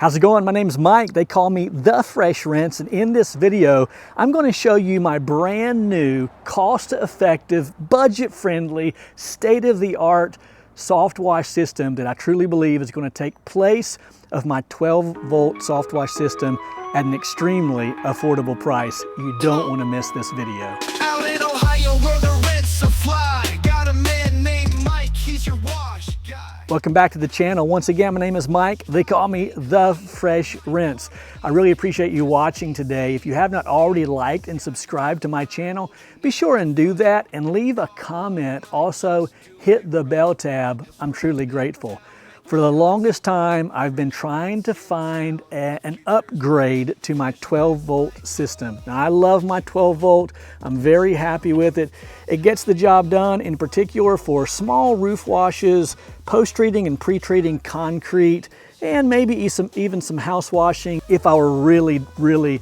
How's it going? My name's Mike. They call me The Fresh Rinse, and in this video, I'm going to show you my brand new, cost-effective, budget-friendly, state-of-the-art soft wash system that I truly believe is going to take place of my 12-volt soft wash system at an extremely affordable price. You don't want to miss this video. Out in Ohio where the rents are fly. Got a man named Mike, he's your wash guy. Welcome back to the channel. Once again, my name is Mike. They call me The Fresh Rinse. I really appreciate you watching today. If you have not already liked and subscribed to my channel, be sure and do that and leave a comment. Also, hit the bell tab. I'm truly grateful. For the longest time, I've been trying to find an upgrade to my 12-volt system. Now, I love my 12-volt. I'm very happy with it. It gets the job done, in particular for small roof washes, post-treating and pre-treating concrete, and maybe even some house washing if I were really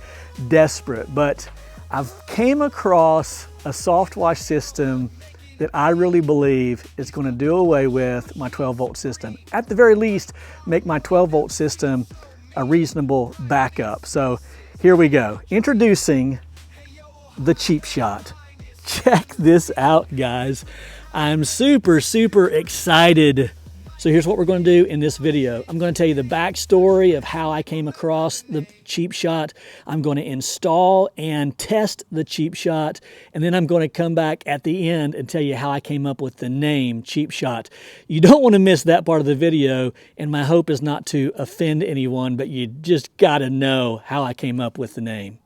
desperate. But I've came across a soft wash system that I really believe is going to do away with my 12-volt system. At the very least, make my 12-volt system a reasonable backup. So here we go. Introducing the Cheap Shot. Check this out, guys. I'm super excited. So here's what we're going to do in this video. I'm going to tell you the backstory of how I came across the Cheap Shot. I'm going to install and test the Cheap Shot, and then I'm going to come back at the end and tell you how I came up with the name Cheap Shot. You don't want to miss that part of the video, and my hope is not to offend anyone, but you just got to know how I came up with the name.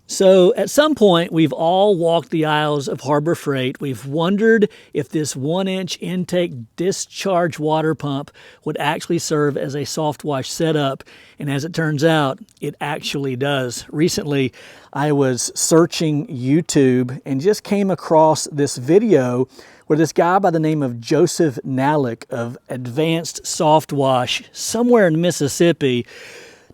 So at some point, we've all walked the aisles of Harbor Freight. We've wondered if this 1-inch intake discharge water pump would actually serve as a soft wash setup. And as it turns out, it actually does. Recently, I was searching YouTube and just came across this video where this guy by the name of Joseph Nalick of Advanced Soft Wash somewhere in Mississippi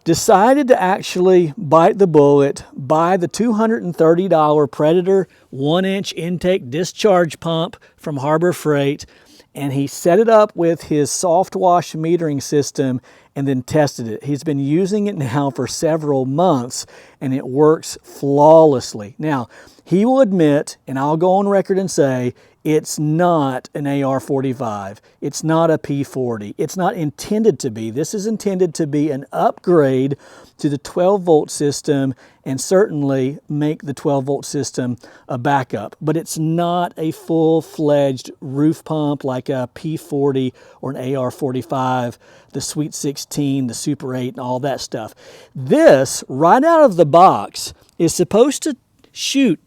decided to actually bite the bullet, buy the $230 Predator 1-inch intake discharge pump from Harbor Freight, and he set it up with his soft wash metering system and then tested it. He's been using it now for several months, and it works flawlessly. Now, he will admit, and I'll go on record and say, it's not an AR-45. It's not a P40. It's not intended to be. This is intended to be an upgrade to the 12-volt system and certainly make the 12-volt system a backup. But it's not a full-fledged roof pump like a P40 or an AR-45, the Sweet 16, the Super 8, and all that stuff. This, right out of the box, is supposed to shoot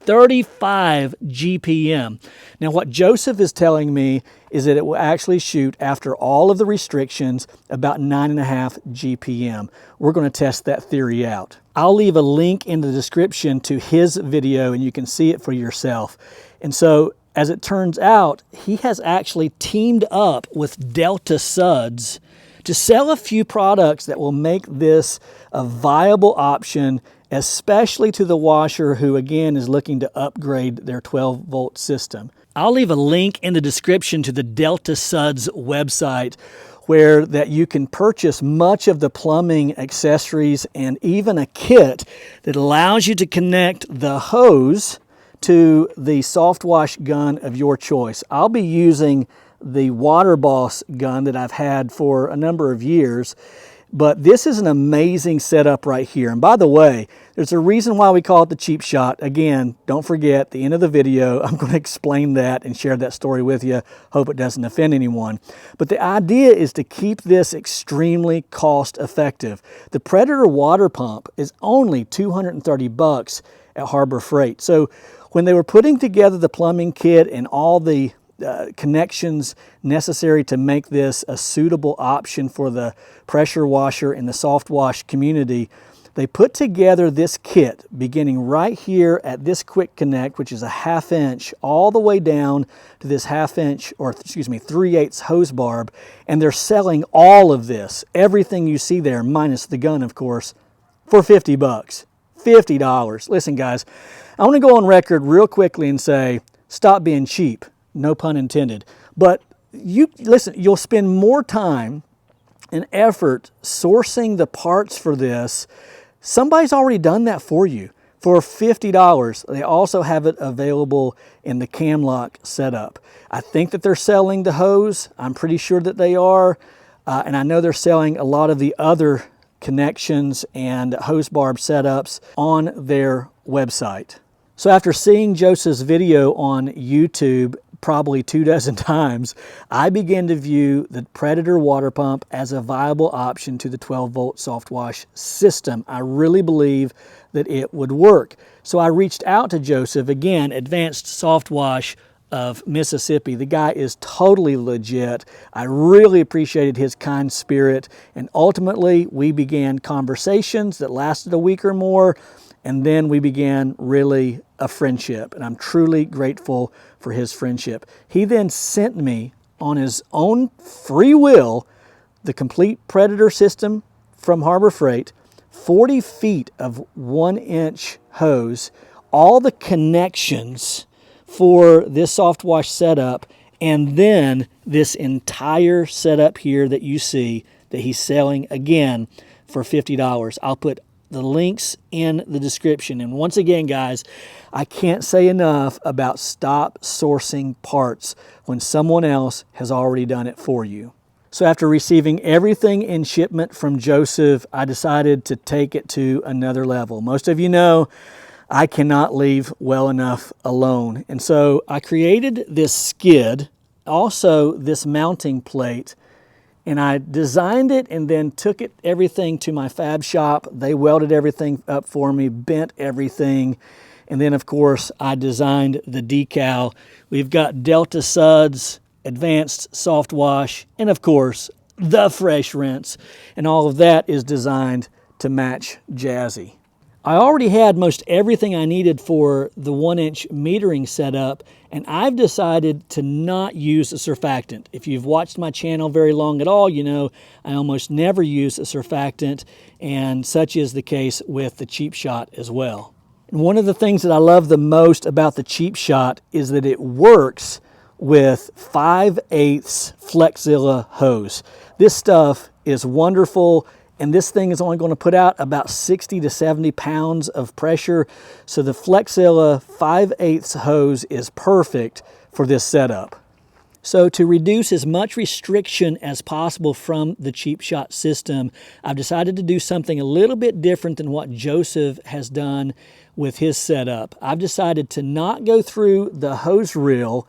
35 GPM. Now, what Joseph is telling me is that it will actually shoot, after all of the restrictions, about 9.5 GPM. We're going to test that theory out. I'll leave a link in the description to his video and you can see it for yourself. And so, as it turns out, he has actually teamed up with Delta Suds to sell a few products that will make this a viable option, especially to the washer who, again, is looking to upgrade their 12-volt system. I'll leave a link in the description to the Delta Suds website where that you can purchase much of the plumbing accessories and even a kit that allows you to connect the hose to the soft wash gun of your choice. I'll be using the Water Boss gun that I've had for a number of years. But this is an amazing setup right here. And by the way, there's a reason why we call it the Cheap Shot. Again, don't forget, at the end of the video, I'm going to explain that and share that story with you. Hope it doesn't offend anyone. But the idea is to keep this extremely cost effective. The Predator water pump is only $230 at Harbor Freight. So when they were putting together the plumbing kit and all the connections necessary to make this a suitable option for the pressure washer and the soft wash community, they put together this kit beginning right here at this quick connect, which is a 1/2 inch, all the way down to this 1/2 inch, or excuse me, 3/8 hose barb. And they're selling all of this, everything you see there, minus the gun, of course, for $50. $50. Listen, guys, I want to go on record real quickly and say, stop being cheap. No pun intended. But you listen, you'll spend more time and effort sourcing the parts for this, somebody's already done that for you. For $50, they also have it available in the cam lock setup. I think that they're selling the hose. I'm pretty sure that they are. And I know they're selling a lot of the other connections and hose barb setups on their website. So after seeing Joseph's video on YouTube probably 24 times, I began to view the Predator water pump as a viable option to the 12-volt soft wash system. I really believe that it would work. So I reached out to Joseph, again, Advanced Soft Wash of Mississippi. The guy is totally legit. I really appreciated his kind spirit, and ultimately we began conversations that lasted a week or more, and then we began really a friendship, and I'm truly grateful for his friendship. He then sent me on his own free will the complete Predator system from Harbor Freight, 40 feet of 1-inch hose, all the connections for this soft wash setup, and then this entire setup here that you see that he's selling, again, for $50. I'll put the links in the description. And once again, guys, I can't say enough about stop sourcing parts when someone else has already done it for you. So after receiving everything in shipment from Joseph, I decided to take it to another level. Most of you know I cannot leave well enough alone. And so I created this skid, also this mounting plate, and I designed it and then took everything to my fab shop. They welded everything up for me, bent everything. And then, of course, I designed the decal. We've got Delta Suds, Advanced Soft Wash, and of course, the Fresh Rinse. And all of that is designed to match Jazzy. I already had most everything I needed for the 1-inch metering setup, and I've decided to not use a surfactant. If you've watched my channel very long at all, you know I almost never use a surfactant, and such is the case with the Cheap Shot as well. And one of the things that I love the most about the Cheap Shot is that it works with 5/8 Flexzilla hose. This stuff is wonderful, and this thing is only going to put out about 60 to 70 pounds of pressure. So the Flexzilla 5/8 hose is perfect for this setup. So to reduce as much restriction as possible from the Cheap Shot system, I've decided to do something a little bit different than what Joseph has done with his setup. I've decided to not go through the hose reel,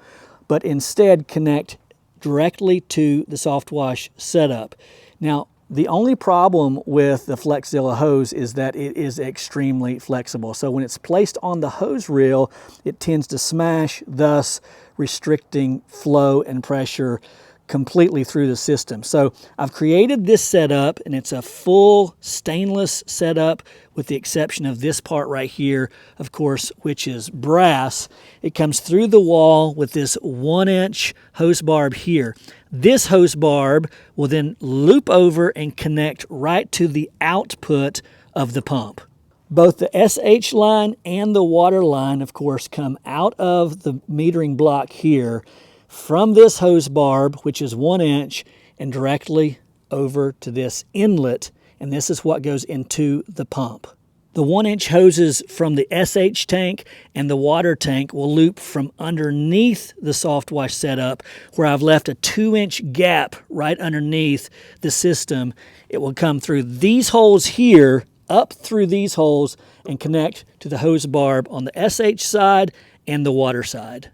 but instead connect directly to the soft wash setup. Now, the only problem with the Flexzilla hose is that it is extremely flexible. So when it's placed on the hose reel, it tends to smash, thus restricting flow and pressure completely through the system. So I've created this setup, and it's a full stainless setup with the exception of this part right here, of course, which is brass. It comes through the wall with this 1-inch hose barb here. This hose barb will then loop over and connect right to the output of the pump. Both the SH line and the water line, of course, come out of the metering block here from this hose barb, which is 1-inch, and directly over to this inlet, and this is what goes into the pump. The 1-inch hoses from the SH tank and the water tank will loop from underneath the soft wash setup, where I've left a 2-inch gap right underneath the system. It will come through these holes here, up through these holes, and connect to the hose barb on the SH side and the water side.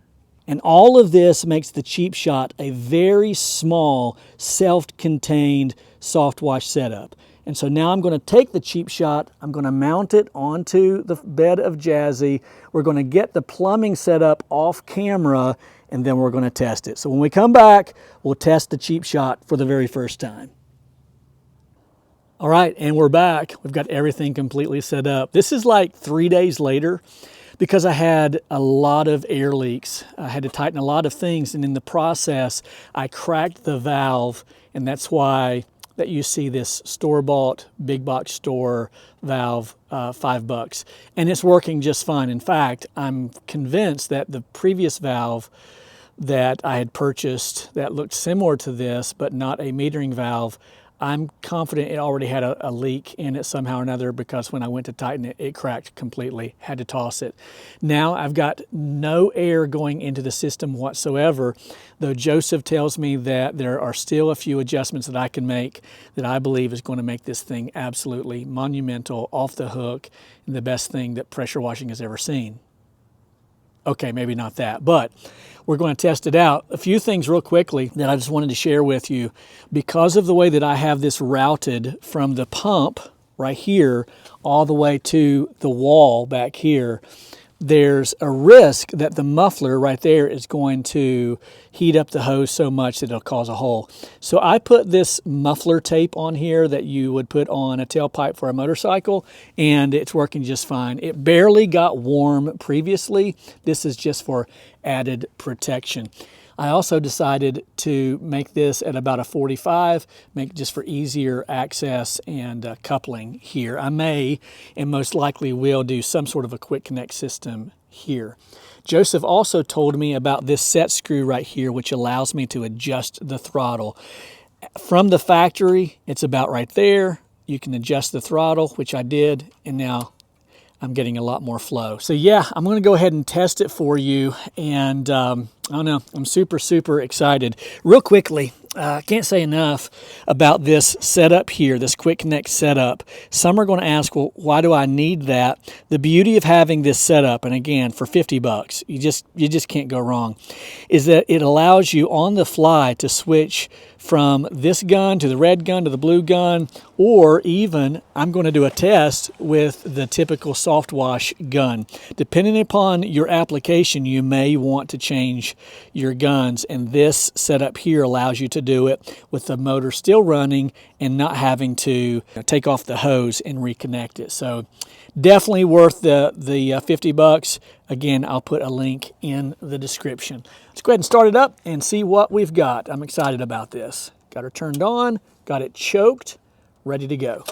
And all of this makes the Cheap Shot a very small, self-contained soft wash setup. And so now I'm going to take the Cheap Shot, I'm going to mount it onto the bed of Jazzy. We're going to get the plumbing set up off camera, and then we're going to test it. So when we come back, we'll test the Cheap Shot for the very first time. All right, and we're back. We've got everything completely set up. This is like 3 days later, because I had a lot of air leaks. I had to tighten a lot of things, and in the process, I cracked the valve, and that's why that you see this store-bought big box store valve, $5. And it's working just fine. In fact, I'm convinced that the previous valve that I had purchased that looked similar to this, but not a metering valve, I'm confident it already had a leak in it somehow or another, because when I went to tighten it, it cracked completely, had to toss it. Now I've got no air going into the system whatsoever, though Joseph tells me that there are still a few adjustments that I can make that I believe is going to make this thing absolutely monumental, off the hook, and the best thing that pressure washing has ever seen. Okay, maybe not that, but we're going to test it out. A few things real quickly that I just wanted to share with you. Because of the way that I have this routed from the pump right here all the way to the wall back here, there's a risk that the muffler right there is going to heat up the hose so much that it'll cause a hole. So I put this muffler tape on here that you would put on a tailpipe for a motorcycle, and it's working just fine. It barely got warm previously. This is just for added protection. I also decided to make this at about a 45, make just for easier access and coupling here. I may, and most likely will, do some sort of a quick connect system here. Joseph also told me about this set screw right here, which allows me to adjust the throttle. From the factory, it's about right there. You can adjust the throttle, which I did, and now I'm getting a lot more flow. So yeah, I'm going to go ahead and test it for you, and I don't know, I'm super excited. Real quickly, I can't say enough about this setup here, this quick connect setup. Some are going to ask, well, why do I need that? The beauty of having this setup, and again, for 50 bucks, you just can't go wrong, is that it allows you on the fly to switch from this gun to the red gun to the blue gun, or even I'm going to do a test with the typical soft wash gun. Depending upon your application, you may want to change your guns, and this setup here allows you to do it with the motor still running and not having to take off the hose and reconnect it. So definitely worth the 50 bucks. Again, I'll put a link in the description. Let's go ahead and start it up and see what we've got. I'm excited about this. Got her turned on, got it choked, ready to go.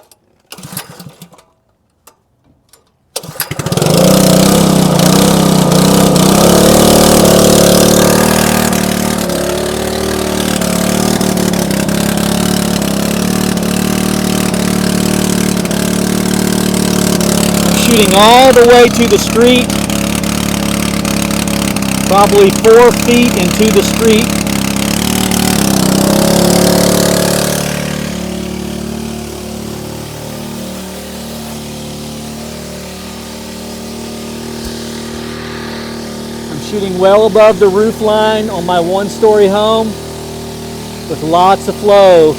Shooting all the way to the street, probably 4 feet into the street. I'm shooting well above the roof line on my 1-story home with lots of flow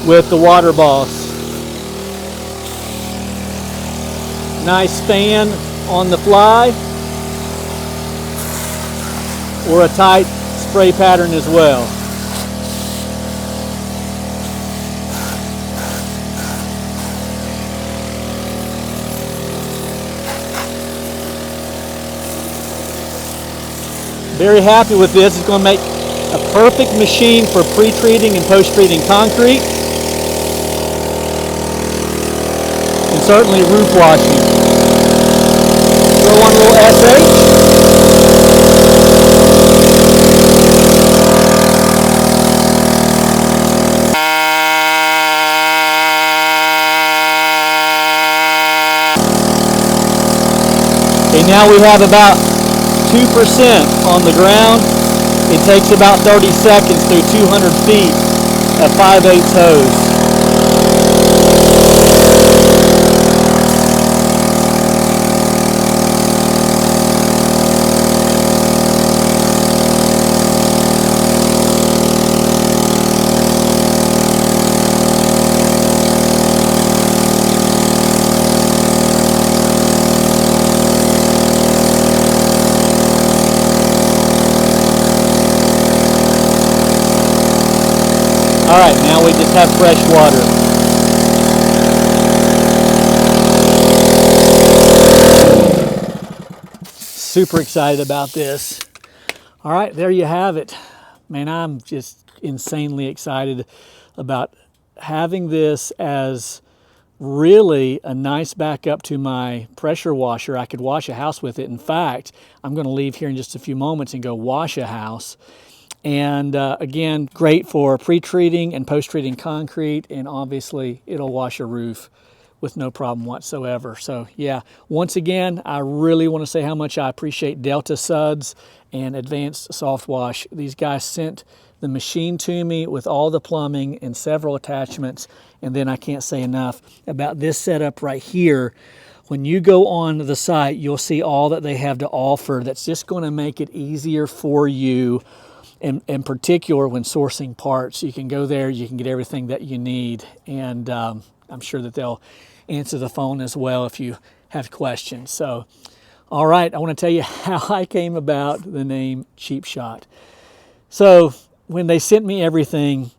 with the Water Boss. Nice fan on the fly, or a tight spray pattern as well. Very happy with this. It's going to make a perfect machine for pre-treating and post-treating concrete, and certainly roof washing. Throw on a little SH. Okay, now we have about 2% on the ground. It takes about 30 seconds through 200 feet of 5/8 hose. All right, now we just have fresh water. Super excited about this. All right, there you have it. Man, I'm just insanely excited about having this as really a nice backup to my pressure washer. I could wash a house with it. In fact, I'm going to leave here in just a few moments and go wash a house. And again, great for pre-treating and post-treating concrete, and obviously it'll wash a roof with no problem whatsoever. So yeah, once again, I really want to say how much I appreciate Delta Suds and Advanced Soft Wash. These guys sent the machine to me with all the plumbing and several attachments, and then I can't say enough about this setup right here. When you go on the site, you'll see all that they have to offer that's just going to make it easier for you, in particular when sourcing parts. You can go there, you can get everything that you need, and I'm sure that they'll answer the phone as well if you have questions. So, all right, I want to tell you how I came about the name Cheap Shot. So when they sent me everything,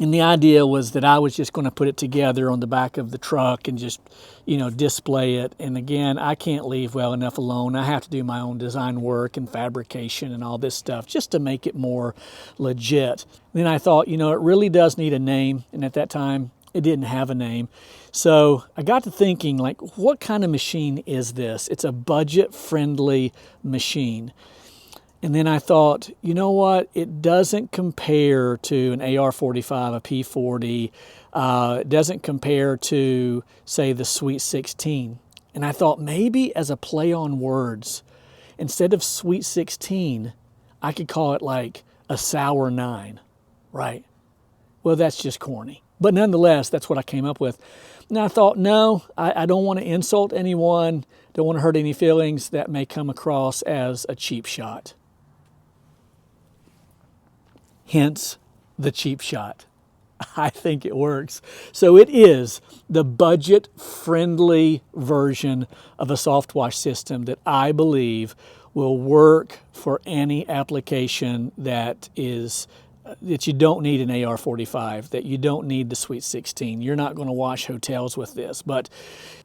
and the idea was that I was just going to put it together on the back of the truck and just, you know, display it. And again, I can't leave well enough alone. I have to do my own design work and fabrication and all this stuff just to make it more legit. Then I thought, you know, it really does need a name. And at that time, it didn't have a name. So I got to thinking, like, what kind of machine is this? It's a budget-friendly machine. And then I thought, you know what? It doesn't compare to an AR-45, a P-40. It doesn't compare to, say, the Sweet 16. And I thought maybe as a play on words, instead of Sweet 16, I could call it like a Sour 9, right? Well, that's just corny. But nonetheless, that's what I came up with. And I thought, no, I don't want to insult anyone, don't want to hurt any feelings that may come across as a cheap shot. Hence the Cheap Shot. I think it works. So it is the budget-friendly version of a soft wash system that I believe will work for any application that you don't need an AR-45, that you don't need the Sweet 16. You're not going to wash hotels with this, but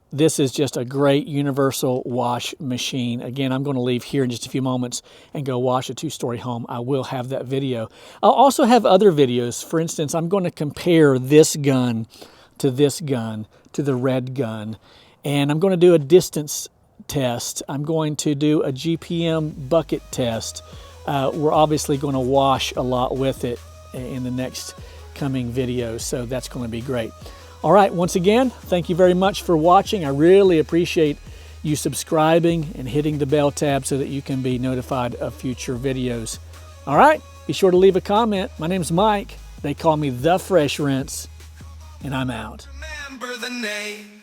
this is just a great universal wash machine. Again, I'm going to leave here in just a few moments and go wash a two-story home. I will have that video. I'll also have other videos. For instance, I'm going to compare this gun to the red gun, and I'm going to do a distance test. I'm going to do a GPM bucket test. We're obviously going to wash a lot with it in the next coming videos, so that's going to be great. All right, once again, thank you very much for watching. I really appreciate you subscribing and hitting the bell tab so that you can be notified of future videos. All right, be sure to leave a comment. My name's Mike. They call me The Fresh Rinse, and I'm out. Remember the name.